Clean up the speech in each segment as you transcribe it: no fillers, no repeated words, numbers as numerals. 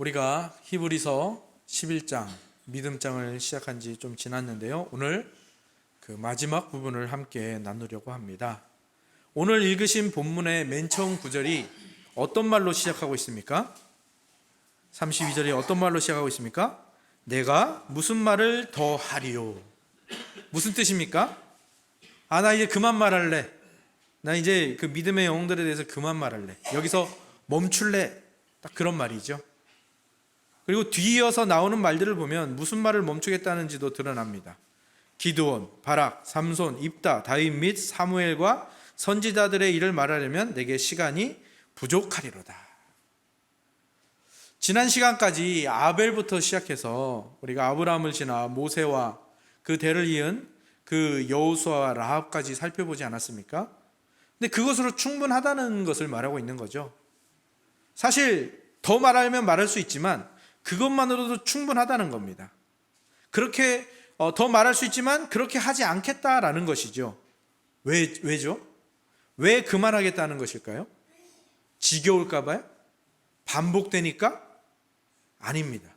우리가 히브리서 11장 믿음장을 시작한 지 좀 지났는데요. 오늘 그 마지막 부분을 함께 나누려고 합니다. 오늘 읽으신 본문의 맨 처음 구절이 어떤 말로 시작하고 있습니까? 32절이 어떤 말로 시작하고 있습니까? 내가 무슨 말을 더 하리요. 무슨 뜻입니까? 나 이제 그만 말할래. 나 이제 그 믿음의 영웅들에 대해서 그만 말할래. 여기서 멈출래. 딱 그런 말이죠. 그리고 뒤이어서 나오는 말들을 보면 무슨 말을 멈추겠다는지도 드러납니다. 기드온, 바락, 삼손, 입다, 다윗 및 사무엘과 선지자들의 일을 말하려면 내게 시간이 부족하리로다. 지난 시간까지 아벨부터 시작해서 우리가 아브라함을 지나 모세와 그 대를 이은 그 여호수아와 라합까지 살펴보지 않았습니까? 근데 그것으로 충분하다는 것을 말하고 있는 거죠. 사실 더 말하면 말할 수 있지만 그것만으로도 충분하다는 겁니다. 그렇게 더 말할 수 있지만 그렇게 하지 않겠다라는 것이죠. 왜죠? 왜 그만하겠다는 것일까요? 지겨울까 봐요? 반복되니까? 아닙니다.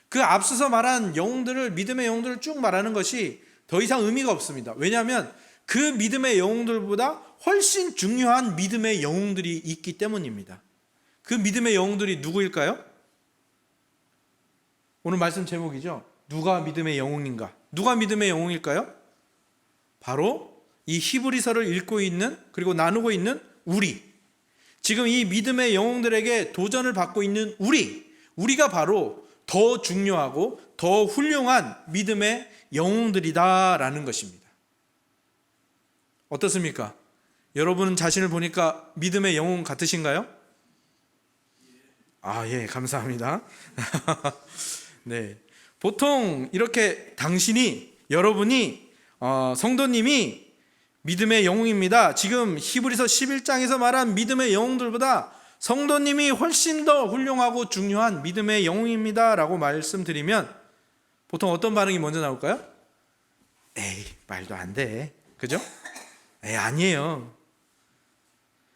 그 앞서서 말한 영웅들을, 믿음의 영웅들을 쭉 말하는 것이 더 이상 의미가 없습니다. 왜냐하면 그 믿음의 영웅들보다 훨씬 중요한 믿음의 영웅들이 있기 때문입니다. 그 믿음의 영웅들이 누구일까요? 오늘 말씀 제목이죠. 누가 믿음의 영웅인가? 누가 믿음의 영웅일까요? 바로 이 히브리서를 읽고 있는, 그리고 나누고 있는 우리, 지금 이 믿음의 영웅들에게 도전을 받고 있는 우리가 바로 더 중요하고 더 훌륭한 믿음의 영웅들이다라는 것입니다. 어떻습니까? 여러분 자신을 보니까 믿음의 영웅 같으신가요? 예, 감사합니다. 네, 보통 이렇게 여러분이 성도님이 믿음의 영웅입니다. 지금 히브리서 11장에서 말한 믿음의 영웅들보다 성도님이 훨씬 더 훌륭하고 중요한 믿음의 영웅입니다 라고 말씀드리면 보통 어떤 반응이 먼저 나올까요? 에이, 말도 안 돼. 그죠? 아니에요.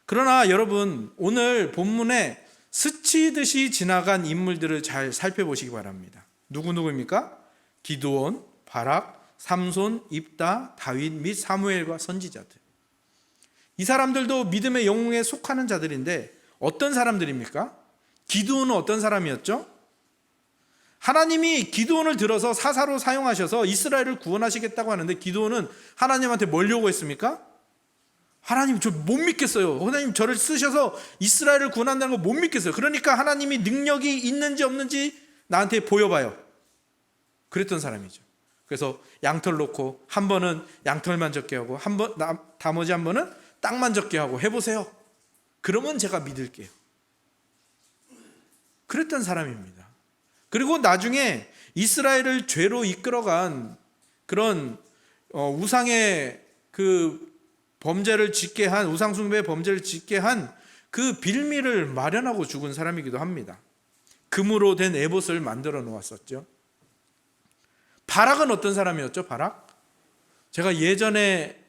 그러나 여러분, 오늘 본문에 스치듯이 지나간 인물들을 잘 살펴보시기 바랍니다. 누구입니까? 기드온, 바락, 삼손, 입다, 다윗 및 사무엘과 선지자들. 이 사람들도 믿음의 영웅에 속하는 자들인데 어떤 사람들입니까? 기드온은 어떤 사람이었죠? 하나님이 기드온을 들어서 사사로 사용하셔서 이스라엘을 구원하시겠다고 하는데 기드온은 하나님한테 뭘 요구했습니까? 하나님, 저 못 믿겠어요. 하나님 저를 쓰셔서 이스라엘을 구원한다는 거 못 믿겠어요. 그러니까 하나님이 능력이 있는지 없는지 나한테 보여봐요. 그랬던 사람이죠. 그래서 양털 놓고 한 번은 양털만 적게 하고 나머지 한 번은 땅만 적게 하고 해보세요. 그러면 제가 믿을게요. 그랬던 사람입니다. 그리고 나중에 이스라엘을 죄로 이끌어간 그런 우상의 그 범죄를 짓게 한, 우상숭배 범죄를 짓게 한 그 빌미를 마련하고 죽은 사람이기도 합니다. 금으로 된 에봇을 만들어 놓았었죠. 바락은 어떤 사람이었죠? 바락? 제가 예전에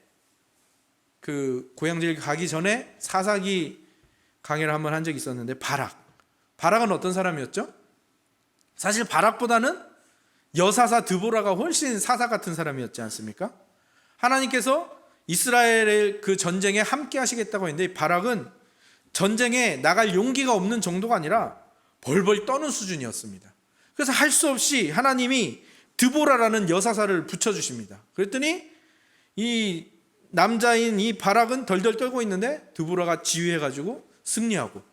그 고향질 가기 전에 사사기 강의를 한번 한 적이 있었는데 바락은 어떤 사람이었죠? 사실 바락보다는 여사사 드보라가 훨씬 사사 같은 사람이었지 않습니까? 하나님께서 이스라엘의 그 전쟁에 함께 하시겠다고 했는데 바락은 전쟁에 나갈 용기가 없는 정도가 아니라 벌벌 떠는 수준이었습니다. 그래서 할 수 없이 하나님이 드보라라는 여사사를 붙여주십니다. 그랬더니 이 남자인 이 바락은 덜덜 떨고 있는데 드보라가 지휘해가지고 승리하고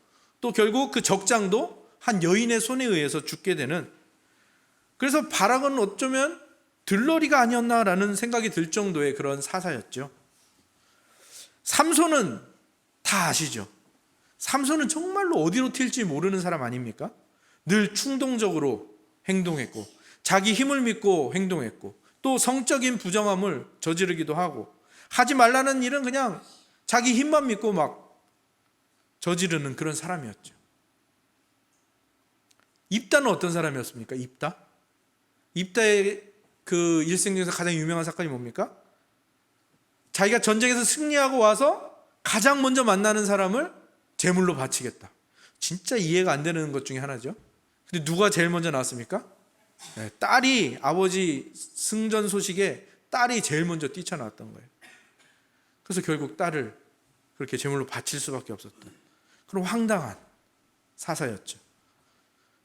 또 결국 그 적장도 한 여인의 손에 의해서 죽게 되는, 그래서 바락은 어쩌면 들러리가 아니었나라는 생각이 들 정도의 그런 사사였죠. 삼손은 다 아시죠? 삼손은 정말로 어디로 튈지 모르는 사람 아닙니까? 늘 충동적으로 행동했고 자기 힘을 믿고 행동했고 또 성적인 부정함을 저지르기도 하고 하지 말라는 일은 그냥 자기 힘만 믿고 막 저지르는 그런 사람이었죠. 입다는 어떤 사람이었습니까? 입다의 그 일생 중에서 가장 유명한 사건이 뭡니까? 자기가 전쟁에서 승리하고 와서 가장 먼저 만나는 사람을 제물로 바치겠다. 진짜 이해가 안 되는 것 중에 하나죠. 근데 누가 제일 먼저 나왔습니까? 네, 딸이, 아버지 승전 소식에 딸이 제일 먼저 뛰쳐나왔던 거예요. 그래서 결국 딸을 그렇게 제물로 바칠 수밖에 없었던 그런 황당한 사사였죠.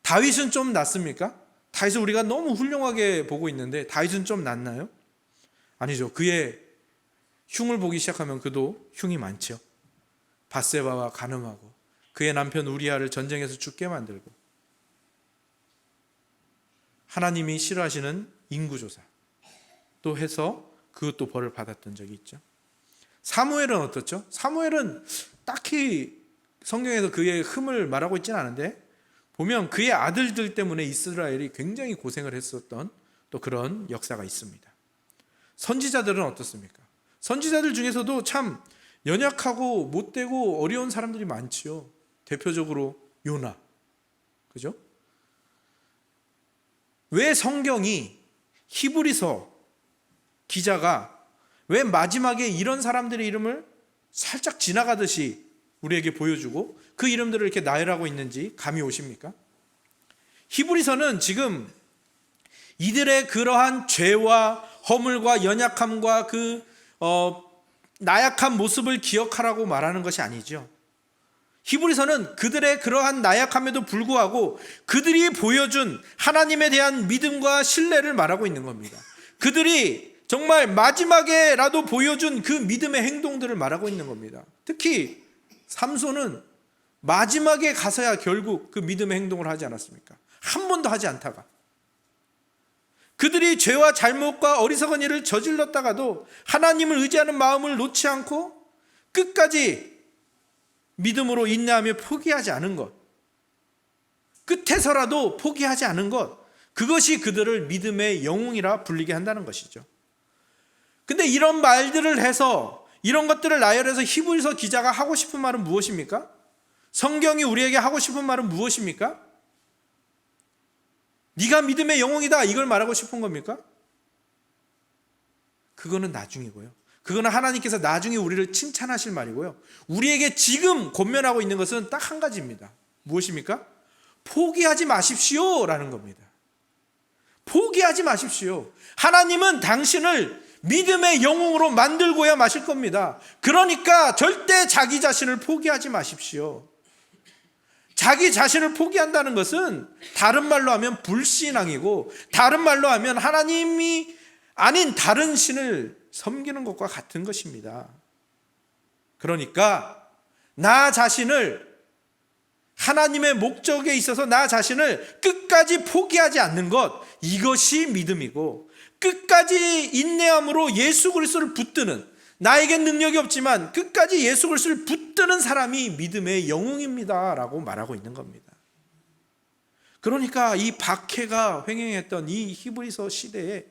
다윗은 좀 낫습니까? 다윗은 우리가 너무 훌륭하게 보고 있는데 다윗은 좀 낫나요? 아니죠. 그의 흉을 보기 시작하면 그도 흉이 많죠. 밧세바와 간음하고 그의 남편 우리아를 전쟁에서 죽게 만들고 하나님이 싫어하시는 인구조사 또 해서 그것도 벌을 받았던 적이 있죠. 사무엘은 어떻죠? 사무엘은 딱히 성경에서 그의 흠을 말하고 있지는 않은데 보면 그의 아들들 때문에 이스라엘이 굉장히 고생을 했었던 또 그런 역사가 있습니다. 선지자들은 어떻습니까? 선지자들 중에서도 참 연약하고 못되고 어려운 사람들이 많지요. 대표적으로 요나, 그죠? 왜 성경이 히브리서 기자가 왜 마지막에 이런 사람들의 이름을 살짝 지나가듯이 우리에게 보여주고 그 이름들을 이렇게 나열하고 있는지 감이 오십니까? 히브리서는 지금 이들의 그러한 죄와 허물과 연약함과 그 나약한 모습을 기억하라고 말하는 것이 아니죠. 히브리서는 그들의 그러한 나약함에도 불구하고 그들이 보여준 하나님에 대한 믿음과 신뢰를 말하고 있는 겁니다. 그들이 정말 마지막에라도 보여준 그 믿음의 행동들을 말하고 있는 겁니다. 특히 삼손은 마지막에 가서야 결국 그 믿음의 행동을 하지 않았습니까? 한 번도 하지 않다가 그들이 죄와 잘못과 어리석은 일을 저질렀다가도 하나님을 의지하는 마음을 놓지 않고 끝까지 믿음으로 인내하며 포기하지 않은 것, 끝에서라도 포기하지 않은 것, 그것이 그들을 믿음의 영웅이라 불리게 한다는 것이죠. 근데 이런 말들을 해서 이런 것들을 나열해서 히브리서 기자가 하고 싶은 말은 무엇입니까? 성경이 우리에게 하고 싶은 말은 무엇입니까? 네가 믿음의 영웅이다 이걸 말하고 싶은 겁니까? 그거는 나중이고요. 그거는 하나님께서 나중에 우리를 칭찬하실 말이고요. 우리에게 지금 권면하고 있는 것은 딱 한 가지입니다. 무엇입니까? 포기하지 마십시오 라는 겁니다. 포기하지 마십시오. 하나님은 당신을 믿음의 영웅으로 만들고야 마실 겁니다. 그러니까 절대 자기 자신을 포기하지 마십시오. 자기 자신을 포기한다는 것은 다른 말로 하면 불신앙이고 다른 말로 하면 하나님이 아닌 다른 신을 섬기는 것과 같은 것입니다. 그러니까 나 자신을 하나님의 목적에 있어서 나 자신을 끝까지 포기하지 않는 것, 이것이 믿음이고 끝까지 인내함으로 예수 그리스도를 붙드는, 나에겐 능력이 없지만 끝까지 예수 그리스도를 붙드는 사람이 믿음의 영웅입니다 라고 말하고 있는 겁니다. 그러니까 이 박해가 횡행했던 이 히브리서 시대에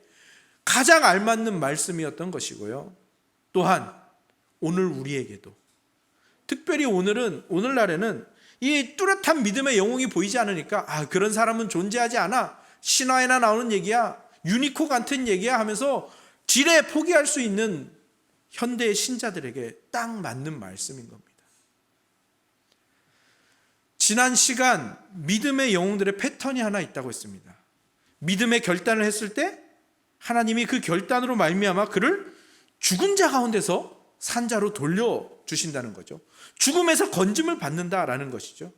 가장 알맞는 말씀이었던 것이고요. 또한 오늘 우리에게도, 특별히 오늘날에는 이 뚜렷한 믿음의 영웅이 보이지 않으니까 그런 사람은 존재하지 않아, 신화에나 나오는 얘기야, 유니콘 같은 얘기야 하면서 지레 포기할 수 있는 현대의 신자들에게 딱 맞는 말씀인 겁니다. 지난 시간 믿음의 영웅들의 패턴이 하나 있다고 했습니다. 믿음의 결단을 했을 때 하나님이 그 결단으로 말미암아 그를 죽은 자 가운데서 산자로 돌려주신다는 거죠. 죽음에서 건짐을 받는다라는 것이죠.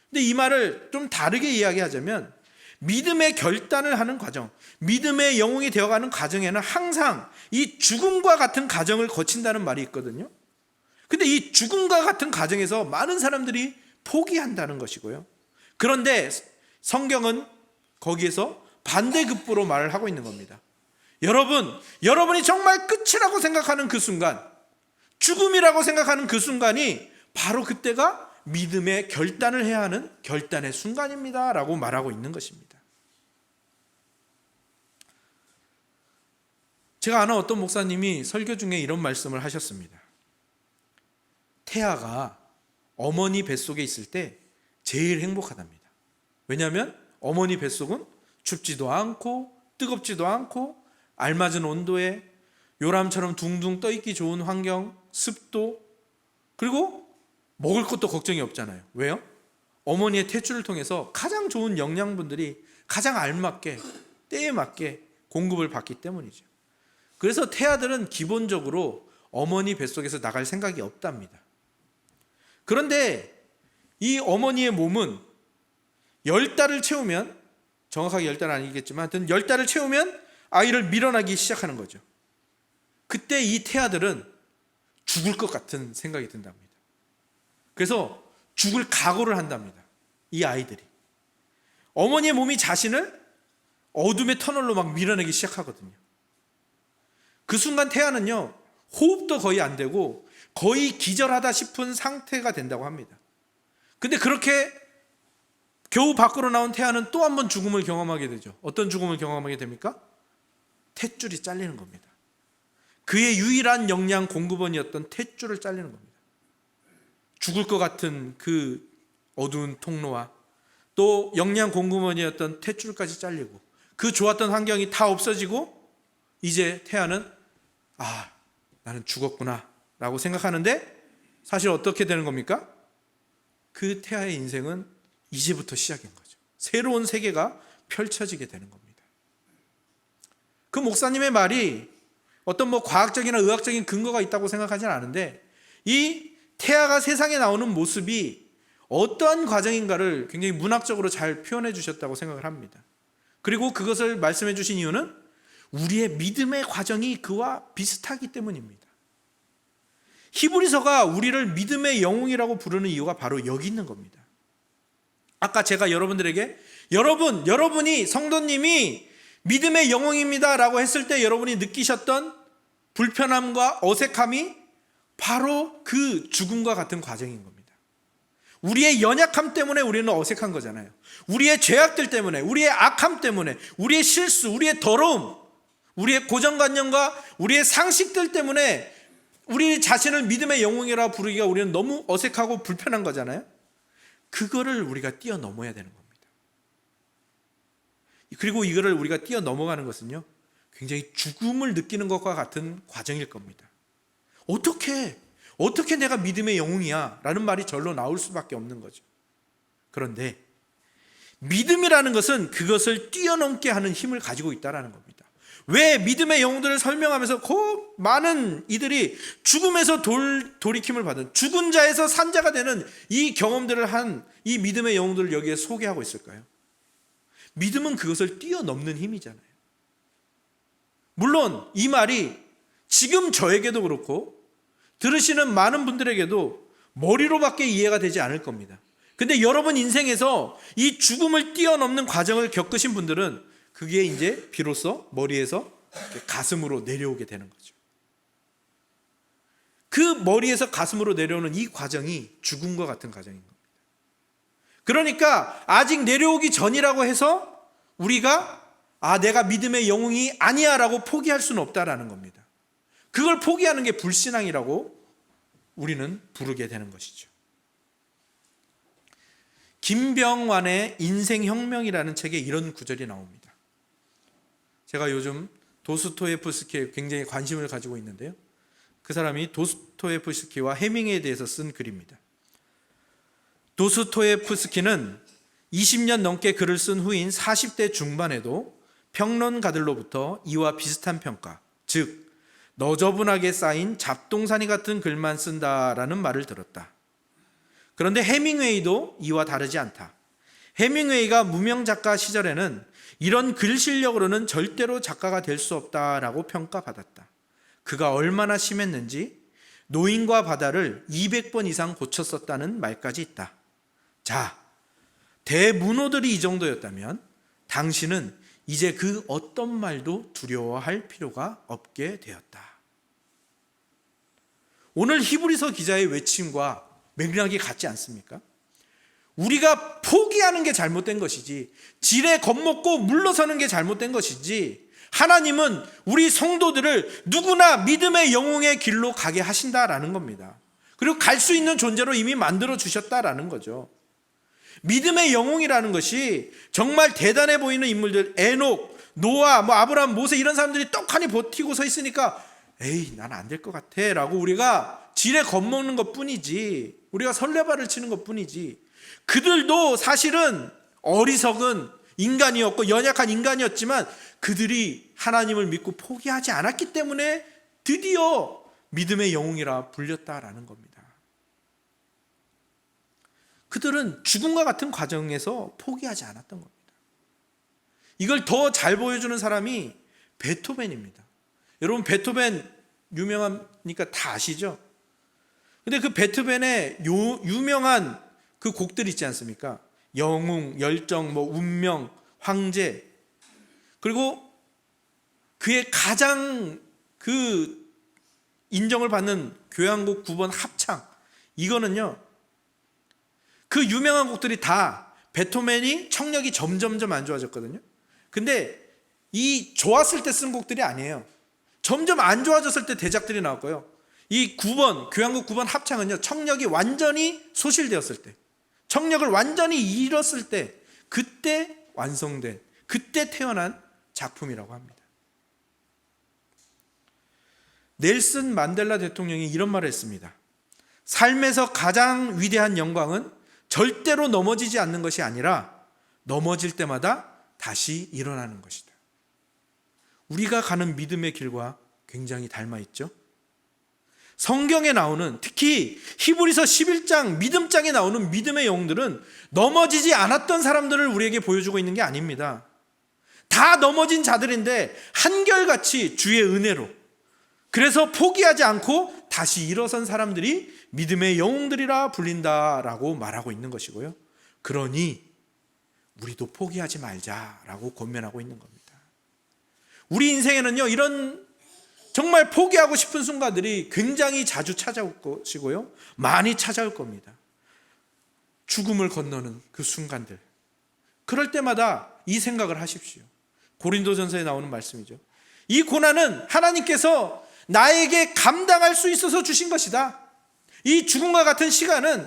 근데 이 말을 좀 다르게 이야기하자면 믿음의 결단을 하는 과정, 믿음의 영웅이 되어가는 과정에는 항상 이 죽음과 같은 과정을 거친다는 말이 있거든요. 근데 이 죽음과 같은 과정에서 많은 사람들이 포기한다는 것이고요. 그런데 성경은 거기에서 반대급부로 말을 하고 있는 겁니다. 여러분이 정말 끝이라고 생각하는 그 순간, 죽음이라고 생각하는 그 순간이 바로 그때가 믿음의 결단을 해야 하는 결단의 순간입니다 라고 말하고 있는 것입니다. 제가 아는 어떤 목사님이 설교 중에 이런 말씀을 하셨습니다. 태아가 어머니 뱃속에 있을 때 제일 행복하답니다. 왜냐하면 어머니 뱃속은 춥지도 않고 뜨겁지도 않고 알맞은 온도에 요람처럼 둥둥 떠있기 좋은 환경, 습도, 그리고 먹을 것도 걱정이 없잖아요. 왜요? 어머니의 탯줄을 통해서 가장 좋은 영양분들이 가장 알맞게 때에 맞게 공급을 받기 때문이죠. 그래서 태아들은 기본적으로 어머니 뱃속에서 나갈 생각이 없답니다. 그런데 이 어머니의 몸은 10달을 채우면, 정확하게 10달은 아니겠지만 하여튼 10달을 채우면 아이를 밀어나기 시작하는 거죠. 그때 이 태아들은 죽을 것 같은 생각이 든답니다. 그래서 죽을 각오를 한답니다. 이 아이들이. 어머니의 몸이 자신을 어둠의 터널로 막 밀어내기 시작하거든요. 그 순간 태아는요, 호흡도 거의 안 되고 거의 기절하다 싶은 상태가 된다고 합니다. 근데 그렇게 겨우 밖으로 나온 태아는 또 한 번 죽음을 경험하게 되죠. 어떤 죽음을 경험하게 됩니까? 탯줄이 잘리는 겁니다. 그의 유일한 영양 공급원이었던 탯줄을 잘리는 겁니다. 죽을 것 같은 그 어두운 통로와 또 영양 공급원이었던 탯줄까지 잘리고 그 좋았던 환경이 다 없어지고 이제 태아는 나는 죽었구나 라고 생각하는데 사실 어떻게 되는 겁니까? 그 태아의 인생은 이제부터 시작인 거죠. 새로운 세계가 펼쳐지게 되는 겁니다. 그 목사님의 말이 어떤 과학적이나 의학적인 근거가 있다고 생각하지는 않은데 이 태아가 세상에 나오는 모습이 어떠한 과정인가를 굉장히 문학적으로 잘 표현해 주셨다고 생각을 합니다. 그리고 그것을 말씀해 주신 이유는 우리의 믿음의 과정이 그와 비슷하기 때문입니다. 히브리서가 우리를 믿음의 영웅이라고 부르는 이유가 바로 여기 있는 겁니다. 아까 제가 여러분들에게 여러분이 성도님이 믿음의 영웅입니다 라고 했을 때 여러분이 느끼셨던 불편함과 어색함이 바로 그 죽음과 같은 과정인 겁니다. 우리의 연약함 때문에 우리는 어색한 거잖아요. 우리의 죄악들 때문에, 우리의 악함 때문에, 우리의 실수, 우리의 더러움, 우리의 고정관념과 우리의 상식들 때문에 우리 자신을 믿음의 영웅이라고 부르기가 우리는 너무 어색하고 불편한 거잖아요. 그거를 우리가 뛰어넘어야 되는 겁니다. 그리고 이거를 우리가 뛰어넘어가는 것은요, 굉장히 죽음을 느끼는 것과 같은 과정일 겁니다. 어떻게 내가 믿음의 영웅이야? 라는 말이 절로 나올 수밖에 없는 거죠. 그런데 믿음이라는 것은 그것을 뛰어넘게 하는 힘을 가지고 있다는 겁니다. 왜 믿음의 영웅들을 설명하면서 그 많은 이들이 죽음에서 돌이킴을 받은 죽은 자에서 산자가 되는 이 경험들을 한 이 믿음의 영웅들을 여기에 소개하고 있을까요? 믿음은 그것을 뛰어넘는 힘이잖아요. 물론 이 말이 지금 저에게도 그렇고 들으시는 많은 분들에게도 머리로밖에 이해가 되지 않을 겁니다. 근데 여러분 인생에서 이 죽음을 뛰어넘는 과정을 겪으신 분들은 그게 이제 비로소 머리에서 가슴으로 내려오게 되는 거죠. 그 머리에서 가슴으로 내려오는 이 과정이 죽음과 같은 과정인 겁니다. 그러니까 아직 내려오기 전이라고 해서 우리가 내가 믿음의 영웅이 아니야 라고 포기할 수는 없다라는 겁니다. 그걸 포기하는 게 불신앙이라고 우리는 부르게 되는 것이죠. 김병완의 인생혁명이라는 책에 이런 구절이 나옵니다. 제가 요즘 도스토예프스키에 굉장히 관심을 가지고 있는데요. 그 사람이 도스토예프스키와 해밍웨이에 대해서 쓴 글입니다. 도스토예프스키는 20년 넘게 글을 쓴 후인 40대 중반에도 평론가들로부터 이와 비슷한 평가, 즉 너저분하게 쌓인 잡동사니 같은 글만 쓴다라는 말을 들었다. 그런데 해밍웨이도 이와 다르지 않다. 해밍웨이가 무명 작가 시절에는 이런 글 실력으로는 절대로 작가가 될 수 없다라고 평가받았다. 그가 얼마나 심했는지 노인과 바다를 200번 이상 고쳤었다는 말까지 있다. 자, 대문호들이 이 정도였다면 당신은 이제 그 어떤 말도 두려워할 필요가 없게 되었다. 오늘 히브리서 기자의 외침과 맥락이 같지 않습니까? 우리가 포기하는 게 잘못된 것이지, 지레 겁먹고 물러서는 게 잘못된 것이지, 하나님은 우리 성도들을 누구나 믿음의 영웅의 길로 가게 하신다라는 겁니다. 그리고 갈 수 있는 존재로 이미 만들어 주셨다라는 거죠. 믿음의 영웅이라는 것이 정말 대단해 보이는 인물들, 에녹, 노아, 아브라함, 모세 이런 사람들이 떡하니 버티고 서 있으니까 에이 난 안 될 것 같아 라고 우리가 지레 겁먹는 것 뿐이지, 우리가 설레발을 치는 것 뿐이지, 그들도 사실은 어리석은 인간이었고 연약한 인간이었지만 그들이 하나님을 믿고 포기하지 않았기 때문에 드디어 믿음의 영웅이라 불렸다라는 겁니다. 그들은 죽음과 같은 과정에서 포기하지 않았던 겁니다. 이걸 더 잘 보여주는 사람이 베토벤입니다. 여러분 베토벤 유명하니까 다 아시죠? 근데 그 베토벤의 유명한 그 곡들 있지 않습니까? 영웅, 열정, 운명, 황제, 그리고 그의 가장 그 인정을 받는 교향곡 9번 합창, 이거는요 그 유명한 곡들이 다 베토벤이 청력이 점점점 안 좋아졌거든요. 근데 이 좋았을 때 쓴 곡들이 아니에요. 점점 안 좋아졌을 때 대작들이 나왔고요. 이 9번 교향곡 9번 합창은요 청력이 완전히 소실되었을 때, 청력을 완전히 잃었을 때, 그때 완성된, 그때 태어난 작품이라고 합니다. 넬슨 만델라 대통령이 이런 말을 했습니다. 삶에서 가장 위대한 영광은 절대로 넘어지지 않는 것이 아니라 넘어질 때마다 다시 일어나는 것이다. 우리가 가는 믿음의 길과 굉장히 닮아 있죠. 성경에 나오는, 특히 히브리서 11장 믿음장에 나오는 믿음의 영웅들은 넘어지지 않았던 사람들을 우리에게 보여주고 있는 게 아닙니다. 다 넘어진 자들인데 한결같이 주의 은혜로, 그래서 포기하지 않고 다시 일어선 사람들이 믿음의 영웅들이라 불린다라고 말하고 있는 것이고요. 그러니 우리도 포기하지 말자라고 권면하고 있는 겁니다. 우리 인생에는요 이런 정말 포기하고 싶은 순간들이 굉장히 자주 찾아올 것이고요, 많이 찾아올 겁니다. 죽음을 건너는 그 순간들, 그럴 때마다 이 생각을 하십시오. 고린도전서에 나오는 말씀이죠. 이 고난은 하나님께서 나에게 감당할 수 있어서 주신 것이다. 이 죽음과 같은 시간은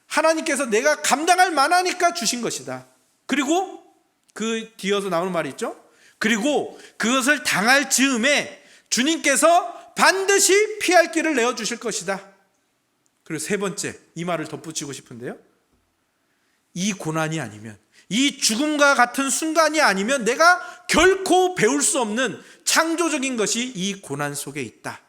하나님께서 내가 감당할 만하니까 주신 것이다. 그리고 그 뒤어서 나오는 말이 있죠. 그리고 그것을 당할 즈음에 주님께서 반드시 피할 길을 내어주실 것이다. 그리고 세 번째, 이 말을 덧붙이고 싶은데요, 이 고난이 아니면, 이 죽음과 같은 순간이 아니면 내가 결코 배울 수 없는 창조적인 것이 이 고난 속에 있다.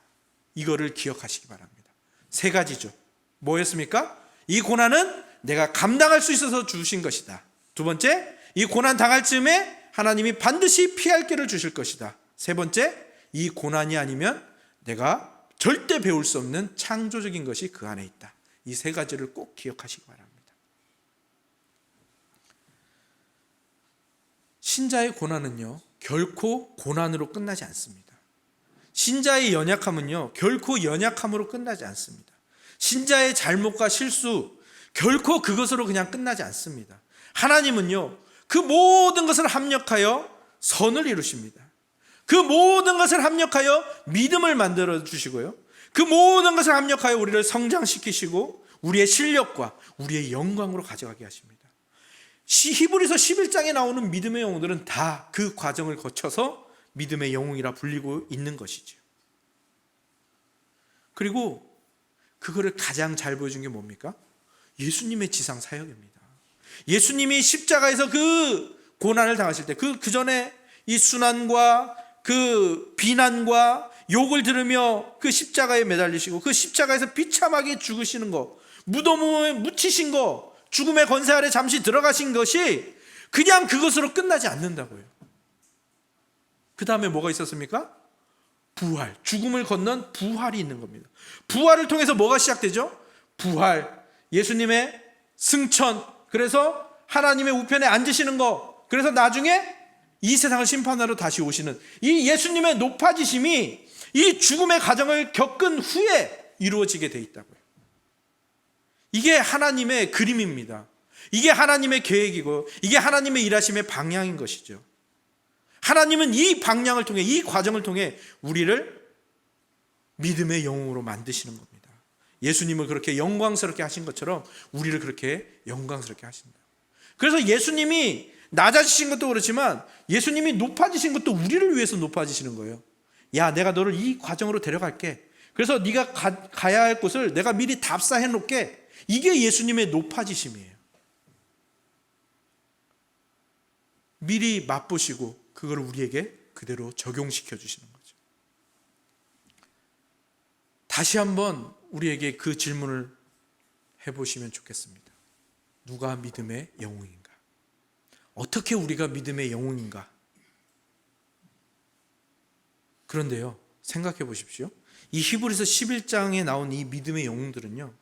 이거를 기억하시기 바랍니다. 세 가지죠. 뭐였습니까? 이 고난은 내가 감당할 수 있어서 주신 것이다. 두 번째, 이 고난 당할 즈음에 하나님이 반드시 피할 길을 주실 것이다. 세 번째, 이 고난이 아니면 내가 절대 배울 수 없는 창조적인 것이 그 안에 있다. 이 세 가지를 꼭 기억하시기 바랍니다. 신자의 고난은요 결코 고난으로 끝나지 않습니다. 신자의 연약함은요 결코 연약함으로 끝나지 않습니다. 신자의 잘못과 실수, 결코 그것으로 그냥 끝나지 않습니다. 하나님은요 그 모든 것을 합력하여 선을 이루십니다. 그 모든 것을 합력하여 믿음을 만들어 주시고요, 그 모든 것을 합력하여 우리를 성장시키시고 우리의 실력과 우리의 영광으로 가져가게 하십니다. 히브리서 11장에 나오는 믿음의 영웅들은 다 그 과정을 거쳐서 믿음의 영웅이라 불리고 있는 것이죠. 그리고 그거를 가장 잘 보여준 게 뭡니까? 예수님의 지상 사역입니다. 예수님이 십자가에서 그 고난을 당하실 때, 그 전에 이 순환과 그 비난과 욕을 들으며 그 십자가에 매달리시고 그 십자가에서 비참하게 죽으시는 거, 무덤에 묻히신 거, 죽음의 권세 아래 잠시 들어가신 것이 그냥 그것으로 끝나지 않는다고요. 그 다음에 뭐가 있었습니까? 부활, 죽음을 건넌 부활이 있는 겁니다. 부활을 통해서 뭐가 시작되죠? 부활, 예수님의 승천, 그래서 하나님의 우편에 앉으시는 거, 그래서 나중에 이 세상을 심판하러 다시 오시는 이 예수님의 높아지심이 이 죽음의 과정을 겪은 후에 이루어지게 돼 있다고요. 이게 하나님의 그림입니다. 이게 하나님의 계획이고 이게 하나님의 일하심의 방향인 것이죠. 하나님은 이 방향을 통해, 이 과정을 통해 우리를 믿음의 영웅으로 만드시는 겁니다. 예수님을 그렇게 영광스럽게 하신 것처럼 우리를 그렇게 영광스럽게 하신다. 그래서 예수님이 낮아지신 것도 그렇지만 예수님이 높아지신 것도 우리를 위해서 높아지시는 거예요. 야, 내가 너를 이 과정으로 데려갈게. 그래서 네가 가야 할 곳을 내가 미리 답사해 놓을게. 이게 예수님의 높아지심이에요. 미리 맛보시고 그걸 우리에게 그대로 적용시켜 주시는 거죠. 다시 한번 우리에게 그 질문을 해보시면 좋겠습니다. 누가 믿음의 영웅인가? 어떻게 우리가 믿음의 영웅인가? 그런데요, 생각해 보십시오. 이 히브리서 11장에 나온 이 믿음의 영웅들은요,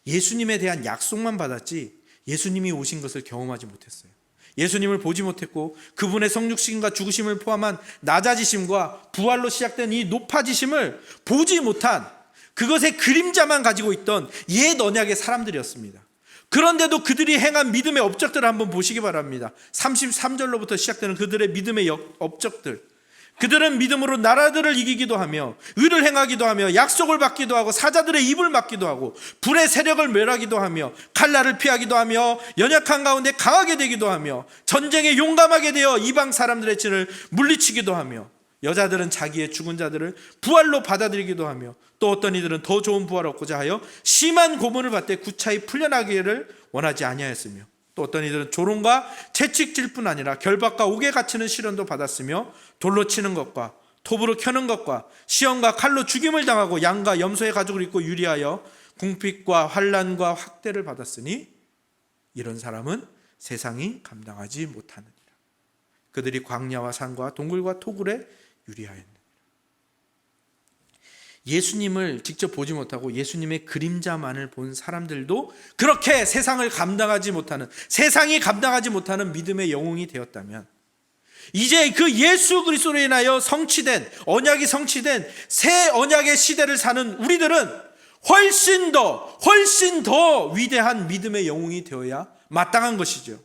예수님에 대한 약속만 받았지 예수님이 오신 것을 경험하지 못했어요. 예수님을 보지 못했고 그분의 성육신과 죽으심을 포함한 낮아지심과 부활로 시작된 이 높아지심을 보지 못한 그것의 그림자만 가지고 있던 옛 언약의 사람들이었습니다. 그런데도 그들이 행한 믿음의 업적들을 한번 보시기 바랍니다. 33절로부터 시작되는 그들의 믿음의 업적들. 그들은 믿음으로 나라들을 이기기도 하며 의를 행하기도 하며 약속을 받기도 하고 사자들의 입을 막기도 하고 불의 세력을 멸하기도 하며 칼날을 피하기도 하며 연약한 가운데 강하게 되기도 하며 전쟁에 용감하게 되어 이방 사람들의 진을 물리치기도 하며 여자들은 자기의 죽은 자들을 부활로 받아들이기도 하며 또 어떤 이들은 더 좋은 부활을 얻고자 하여 심한 고문을 받되 구차히 풀려나기를 원하지 아니하였으며 또 어떤 이들은 조롱과 채찍질 뿐 아니라 결박과 옥에 갇히는 시련도 받았으며 돌로 치는 것과 톱으로 켜는 것과 시험과 칼로 죽임을 당하고 양과 염소의 가죽을 입고 유리하여 궁핍과 환난과 학대를 받았으니 이런 사람은 세상이 감당하지 못하느니라. 그들이 광야와 산과 동굴과 토굴에 유리하였느니라. 예수님을 직접 보지 못하고 예수님의 그림자만을 본 사람들도 그렇게 세상을 감당하지 못하는, 세상이 감당하지 못하는 믿음의 영웅이 되었다면 이제 그 예수 그리스도로 인하여 성취된, 언약이 성취된 새 언약의 시대를 사는 우리들은 훨씬 더 위대한 믿음의 영웅이 되어야 마땅한 것이죠.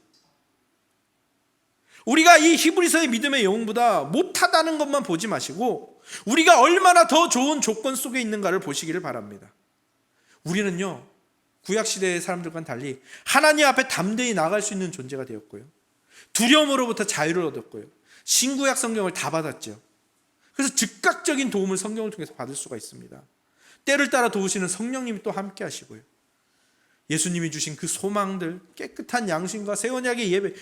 우리가 이 히브리서의 믿음의 영웅보다 못하다는 것만 보지 마시고 우리가 얼마나 더 좋은 조건 속에 있는가를 보시기를 바랍니다. 우리는요, 구약시대의 사람들과는 달리 하나님 앞에 담대히 나갈 수 있는 존재가 되었고요, 두려움으로부터 자유를 얻었고요, 신구약 성경을 다 받았죠. 그래서 즉각적인 도움을 성경을 통해서 받을 수가 있습니다. 때를 따라 도우시는 성령님이 또 함께 하시고요, 예수님이 주신 그 소망들, 깨끗한 양심과 새 언약의 예배,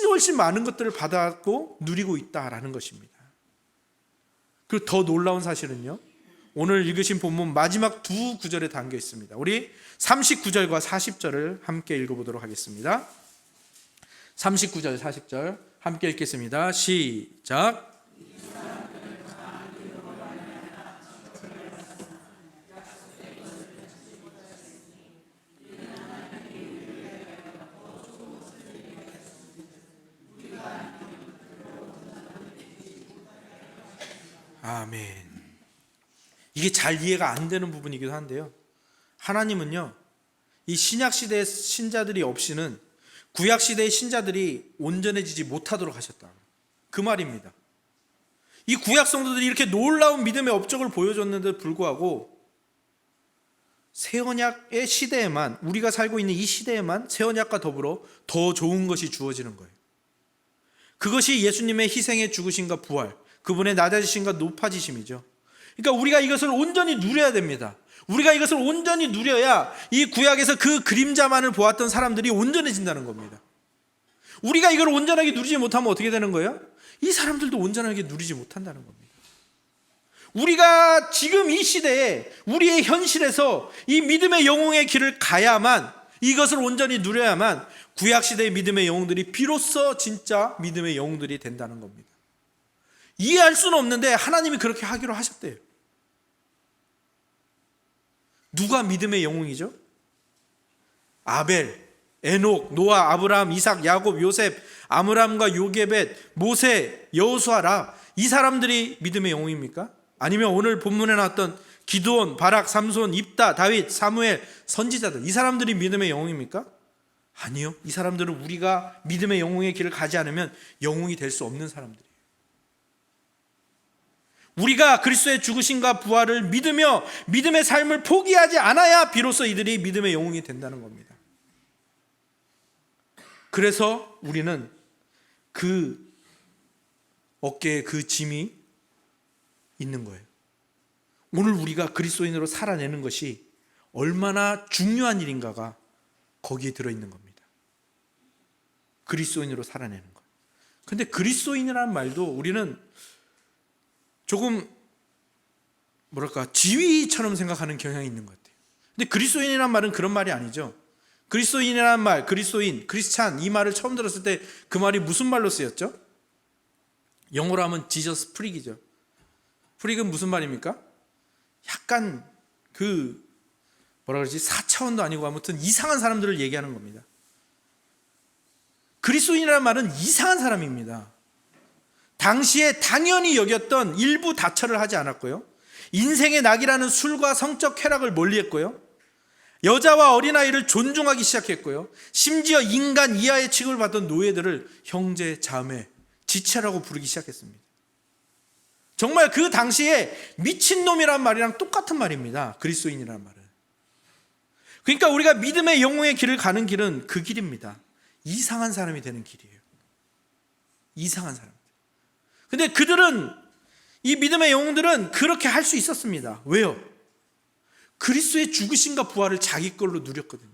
훨씬 많은 것들을 받았고 누리고 있다라는 것입니다. 그리고 더 놀라운 사실은요, 오늘 읽으신 본문 마지막 두 구절에 담겨 있습니다. 우리 39절과 40절을 함께 읽어보도록 하겠습니다. 39절, 40절 함께 읽겠습니다. 시작. 아멘. 이게 잘 이해가 안 되는 부분이기도 한데요, 하나님은요, 이 신약시대의 신자들이 없이는 구약시대의 신자들이 온전해지지 못하도록 하셨다, 그 말입니다. 이 구약 성도들이 이렇게 놀라운 믿음의 업적을 보여줬는데도 불구하고 새 언약의 시대에만, 우리가 살고 있는 이 시대에만 새 언약과 더불어 더 좋은 것이 주어지는 거예요. 그것이 예수님의 희생의 죽으심과 부활, 그분의 낮아지심과 높아지심이죠. 그러니까 우리가 이것을 온전히 누려야 됩니다. 우리가 이것을 온전히 누려야 이 구약에서 그 그림자만을 보았던 사람들이 온전해진다는 겁니다. 우리가 이걸 온전하게 누리지 못하면 어떻게 되는 거예요? 이 사람들도 온전하게 누리지 못한다는 겁니다. 우리가 지금 이 시대에 우리의 현실에서 이 믿음의 영웅의 길을 가야만, 이것을 온전히 누려야만 구약시대의 믿음의 영웅들이 비로소 진짜 믿음의 영웅들이 된다는 겁니다. 이해할 수는 없는데 하나님이 그렇게 하기로 하셨대요. 누가 믿음의 영웅이죠? 아벨, 에녹, 노아, 아브라함, 이삭, 야곱, 요셉, 아므람과 요게벳, 모세, 여호수아, 라, 이 사람들이 믿음의 영웅입니까? 아니면 오늘 본문에 나왔던 기드온, 바락, 삼손, 입다, 다윗, 사무엘, 선지자들, 이 사람들이 믿음의 영웅입니까? 아니요. 이 사람들은 우리가 믿음의 영웅의 길을 가지 않으면 영웅이 될 수 없는 사람들이에요. 우리가 그리스도의 죽으심과 부활을 믿으며 믿음의 삶을 포기하지 않아야 비로소 이들이 믿음의 영웅이 된다는 겁니다. 그래서 우리는 그 어깨에 그 짐이 있는 거예요. 오늘 우리가 그리스도인으로 살아내는 것이 얼마나 중요한 일인가가 거기에 들어있는 겁니다. 그리스도인으로 살아내는 것. 근데 그리스도인이라는 말도 우리는 조금 지위처럼 생각하는 경향이 있는 것 같아요. 근데 그리스도인이라는 말은 그런 말이 아니죠. 그리스도인이라는 말, 그리스도인, 크리스찬, 이 말을 처음 들었을 때 그 말이 무슨 말로 쓰였죠? 영어로 하면 지저스 프릭이죠. 프릭은 무슨 말입니까? 약간 4차원도 아니고 아무튼 이상한 사람들을 얘기하는 겁니다. 그리스도인이라는 말은 이상한 사람입니다. 당시에 당연히 여겼던 일부 다처를 하지 않았고요. 인생의 낙이라는 술과 성적 쾌락을 멀리했고요. 여자와 어린아이를 존중하기 시작했고요. 심지어 인간 이하의 취급을 받던 노예들을 형제, 자매, 지체라고 부르기 시작했습니다. 정말 그 당시에 미친놈이라는 말이랑 똑같은 말입니다. 그리스도인이라는 말은. 그러니까 우리가 믿음의 영웅의 길을 가는 길은 그 길입니다. 이상한 사람이 되는 길이에요. 이상한 사람. 근데 그들은, 이 믿음의 영웅들은 그렇게 할 수 있었습니다. 왜요? 그리스도의 죽으심과 부활을 자기 걸로 누렸거든요.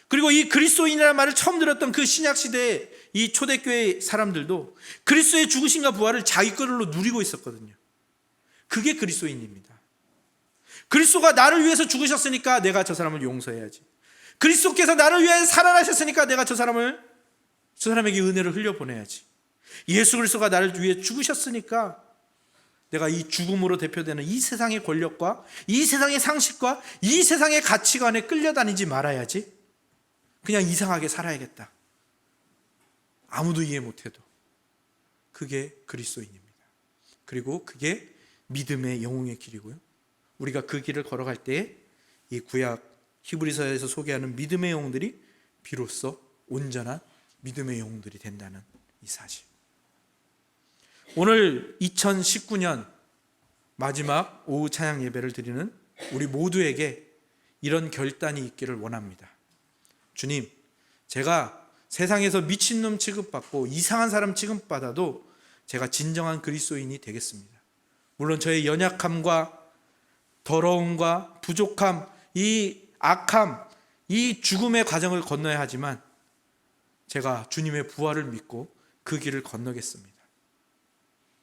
그리고 이 그리스도인이라는 말을 처음 들었던 그 신약시대의 이 초대교회 사람들도 그리스도의 죽으심과 부활을 자기 걸로 누리고 있었거든요. 그게 그리스도인입니다. 그리스도가 나를 위해서 죽으셨으니까 내가 저 사람을 용서해야지. 그리스도께서 나를 위해 살아나셨으니까 내가 저 사람에게 은혜를 흘려보내야지. 예수 그리스도가 나를 위해 죽으셨으니까 내가 이 죽음으로 대표되는 이 세상의 권력과 이 세상의 상식과 이 세상의 가치관에 끌려다니지 말아야지. 그냥 이상하게 살아야겠다. 아무도 이해 못해도. 그게 그리스도인입니다. 그리고 그게 믿음의 영웅의 길이고요. 우리가 그 길을 걸어갈 때에 이 구약 히브리서에서 소개하는 믿음의 영웅들이 비로소 온전한 믿음의 영웅들이 된다는 이 사실. 오늘 2019년 마지막 오후 찬양 예배를 드리는 우리 모두에게 이런 결단이 있기를 원합니다. 주님, 제가 세상에서 미친놈 취급받고 이상한 사람 취급받아도 제가 진정한 그리스도인이 되겠습니다. 물론 저의 연약함과 더러움과 부족함, 이 악함, 이 죽음의 과정을 건너야 하지만 제가 주님의 부활을 믿고 그 길을 건너겠습니다.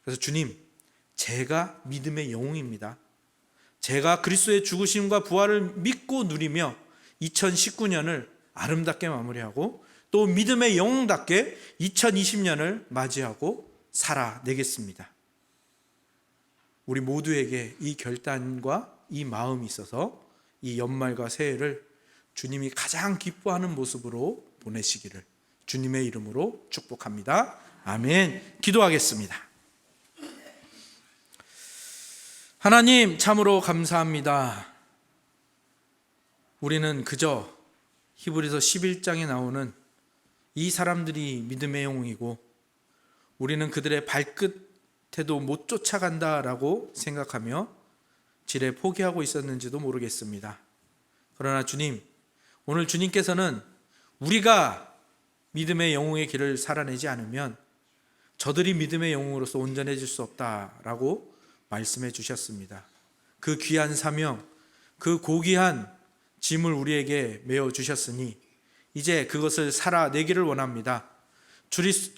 그래서 주님, 제가 믿음의 영웅입니다. 제가 그리스도의 죽으심과 부활을 믿고 누리며 2019년을 아름답게 마무리하고 또 믿음의 영웅답게 2020년을 맞이하고 살아내겠습니다. 우리 모두에게 이 결단과 이 마음이 있어서 이 연말과 새해를 주님이 가장 기뻐하는 모습으로 보내시기를 주님의 이름으로 축복합니다. 아멘. 기도하겠습니다. 하나님, 참으로 감사합니다. 우리는 그저 히브리서 11장에 나오는 이 사람들이 믿음의 영웅이고 우리는 그들의 발끝에도 못 쫓아간다라고 생각하며 지레 포기하고 있었는지도 모르겠습니다. 그러나 주님, 오늘 주님께서는 우리가 믿음의 영웅의 길을 살아내지 않으면 저들이 믿음의 영웅으로서 온전해질 수 없다라고 말씀해 주셨습니다. 그 귀한 사명, 그 고귀한 짐을 우리에게 메어 주셨으니 이제 그것을 살아내기를 원합니다.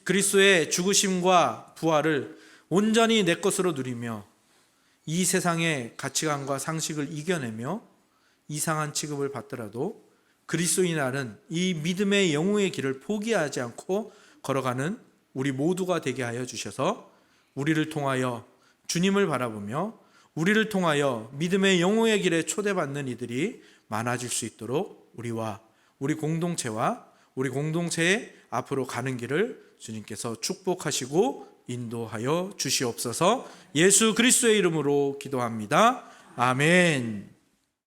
그리스도의 죽으심과 부활을 온전히 내 것으로 누리며 이 세상의 가치관과 상식을 이겨내며 이상한 취급을 받더라도 그리스도인이라는 이 믿음의 영웅의 길을 포기하지 않고 걸어가는 우리 모두가 되게 하여 주셔서 우리를 통하여 주님을 바라보며 우리를 통하여 믿음의 영웅의 길에 초대받는 이들이 많아질 수 있도록 우리와 우리 공동체의 앞으로 가는 길을 주님께서 축복하시고 인도하여 주시옵소서. 예수 그리스도의 이름으로 기도합니다. 아멘.